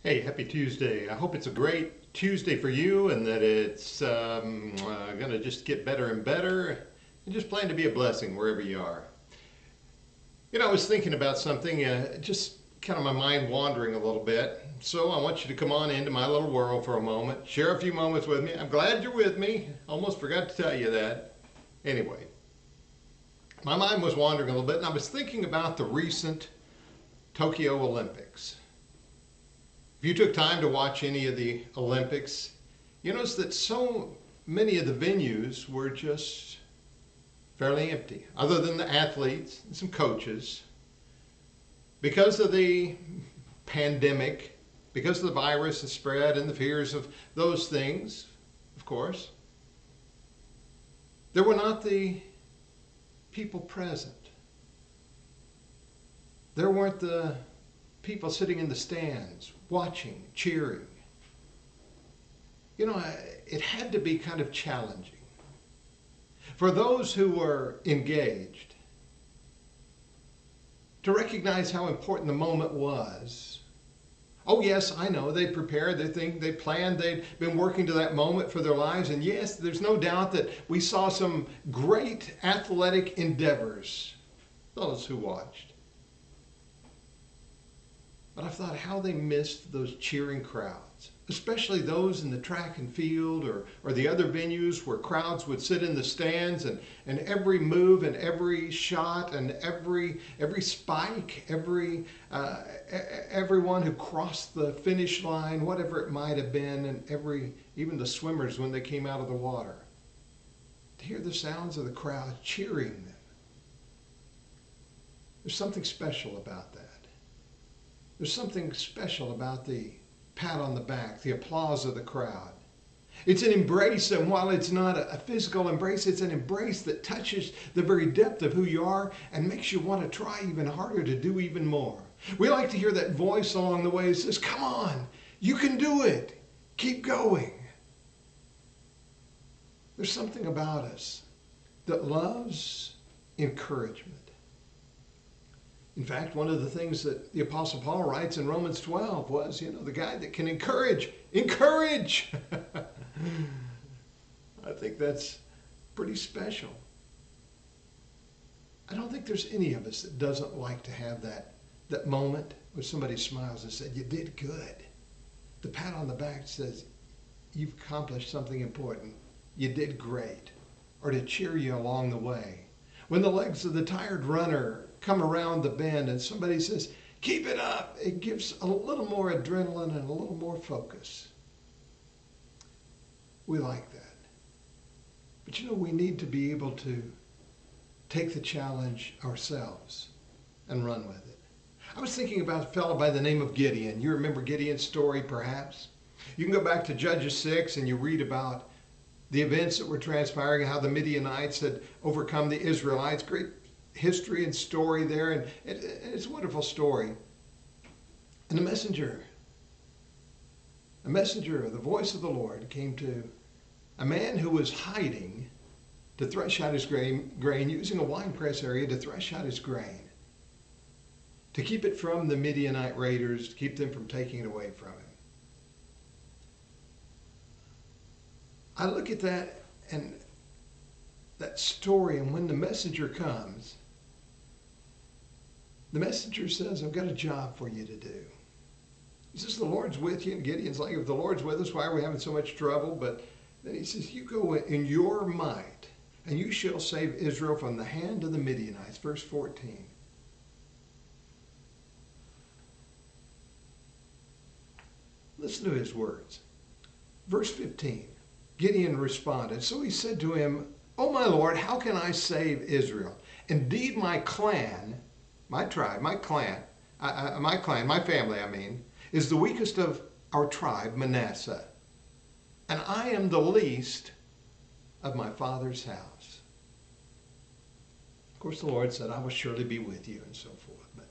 Hey, happy Tuesday. I hope it's a great Tuesday for you and that it's going to just get better and better and just plan to be a blessing wherever you are. I was thinking about something, just kind of my mind wandering a little bit. So I want you to come on into my little world for a moment, share a few moments with me. I'm glad you're with me. Almost forgot to tell you that. Anyway, my mind was wandering a little bit and I was thinking about the recent Tokyo Olympics. If you took time to watch any of the Olympics, you notice that so many of the venues were just fairly empty, other than the athletes and some coaches. Because of the pandemic, because of the virus and spread and the fears of those things, of course, there were not the people present. There weren't the people sitting in the stands, watching, cheering. It had to be kind of challenging. For those who were engaged, to recognize how important the moment was. Oh yes, I know, they prepared, they planned, they'd been working to that moment for their lives, and yes, there's no doubt that we saw some great athletic endeavors, those who watched. But I've thought how they missed those cheering crowds, especially those in the track and field or the other venues where crowds would sit in the stands and every move and every shot and every spike, everyone who crossed the finish line, whatever it might have been, and even the swimmers when they came out of the water. To hear the sounds of the crowd cheering them. There's something special about that. There's something special about the pat on the back, the applause of the crowd. It's an embrace, and while it's not a physical embrace, it's an embrace that touches the very depth of who you are and makes you want to try even harder to do even more. We like to hear that voice along the way that says, "Come on, you can do it. Keep going." There's something about us that loves encouragement. In fact, one of the things that the Apostle Paul writes in Romans 12 was, the guy that can encourage. I think that's pretty special. I don't think there's any of us that doesn't like to have that moment where somebody smiles and says, "You did good." The pat on the back says, "You've accomplished something important. You did great." Or to cheer you along the way. When the legs of the tired runner come around the bend and somebody says, "Keep it up," it gives a little more adrenaline and a little more focus. We like that. But we need to be able to take the challenge ourselves and run with it. I was thinking about a fellow by the name of Gideon. You remember Gideon's story, perhaps? You can go back to Judges 6 and you read about the events that were transpiring and how the Midianites had overcome the Israelites. Great history and story there, and it's a wonderful story. And a messenger, the voice of the Lord, came to a man who was hiding to thresh out his grain, using a winepress area to thresh out his grain, to keep it from the Midianite raiders, to keep them from taking it away from him. I look at that and that story, and when the messenger comes, the messenger says, "I've got a job for you to do." He says, "The Lord's with you." And Gideon's like, "If the Lord's with us, why are we having so much trouble?" But then he says, "You go in your might, and you shall save Israel from the hand of the Midianites." Verse 14. Listen to his words. Verse 15. Gideon responded. So he said to him, "Oh, my Lord, how can I save Israel? Indeed, my clan, my tribe, my family, is the weakest of our tribe, Manasseh. And I am the least of my father's house." Of course, the Lord said, "I will surely be with you," and so forth. But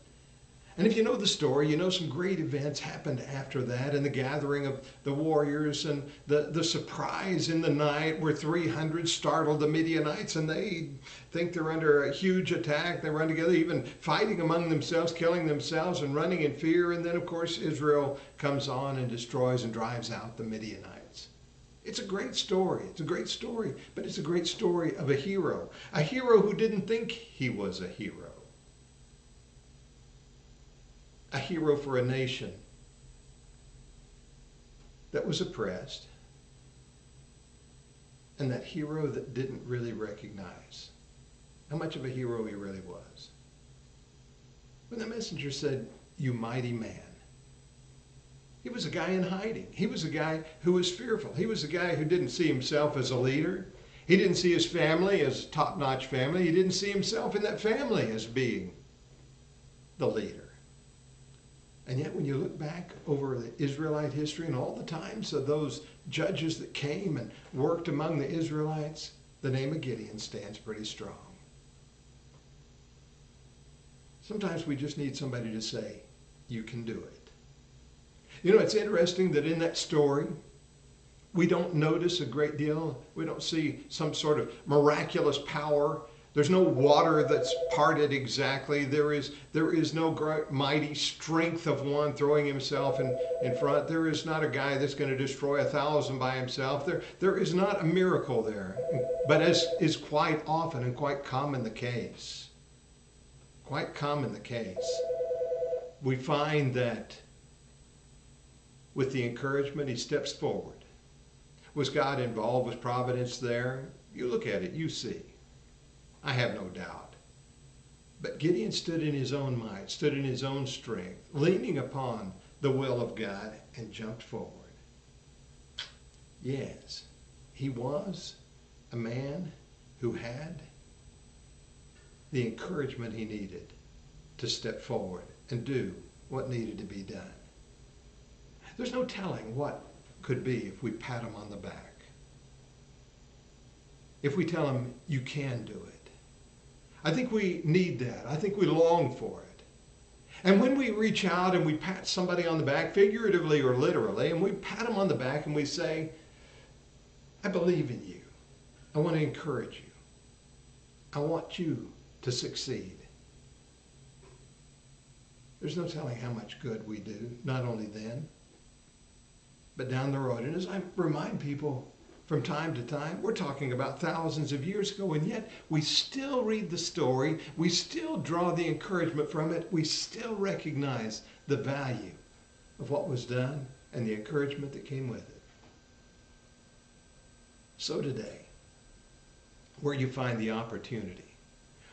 And if you know the story, you know some great events happened after that, and the gathering of the warriors and the surprise in the night where 300 startled the Midianites and they think they're under a huge attack. They run together, even fighting among themselves, killing themselves and running in fear. And then, of course, Israel comes on and destroys and drives out the Midianites. It's a great story. It's a great story, but it's a great story of a hero who didn't think he was a hero. A hero for a nation that was oppressed, and that hero that didn't really recognize how much of a hero he really was. When the messenger said, "You mighty man," he was a guy in hiding. He was a guy who was fearful. He was a guy who didn't see himself as a leader. He didn't see his family as a top-notch family. He didn't see himself in that family as being the leader. And yet when you look back over the Israelite history and all the times of those judges that came and worked among the Israelites, the name of Gideon stands pretty strong. Sometimes we just need somebody to say, "You can do it." You know, it's interesting that in that story, we don't notice a great deal. We don't see some sort of miraculous power. There's no water that's parted exactly. There is no great, mighty strength of one throwing himself in front. There is not a guy that's going to destroy 1,000 by himself. There is not a miracle there. But as is quite often and quite common the case, we find that with the encouragement, he steps forward. Was God involved? Was providence there? You look at it, you see. I have no doubt. But Gideon stood in his own might, stood in his own strength, leaning upon the will of God, and jumped forward. Yes, he was a man who had the encouragement he needed to step forward and do what needed to be done. There's no telling what could be if we pat him on the back. If we tell him, "You can do it." I think we need that. I think we long for it. And when we reach out and we pat somebody on the back, figuratively or literally, and we pat them on the back and we say, "I believe in you. I want to encourage you. I want you to succeed." There's no telling how much good we do, not only then, but down the road. And as I remind people from time to time, we're talking about thousands of years ago, and yet we still read the story, we still draw the encouragement from it, we still recognize the value of what was done and the encouragement that came with it. So today, where you find the opportunity,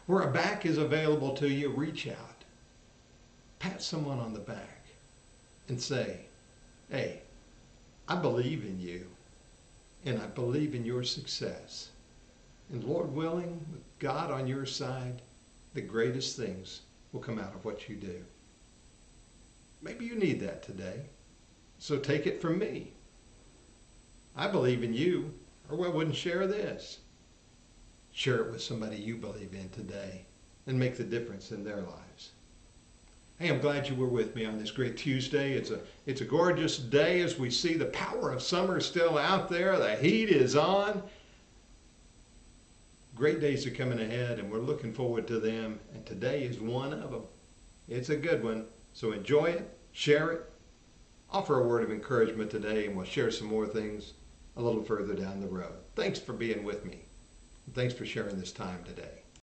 where a back is available to you, reach out, pat someone on the back, and say, "Hey, I believe in you. And I believe in your success. And Lord willing, with God on your side, the greatest things will come out of what you do." Maybe you need that today. So take it from me. I believe in you, or I wouldn't share this. Share it with somebody you believe in today and make the difference in their lives. Hey, I'm glad you were with me on this great Tuesday. It's a gorgeous day as we see the power of summer still out there. The heat is on. Great days are coming ahead, and we're looking forward to them. And today is one of them. It's a good one. So enjoy it, share it, offer a word of encouragement today, and we'll share some more things a little further down the road. Thanks for being with me. And thanks for sharing this time today.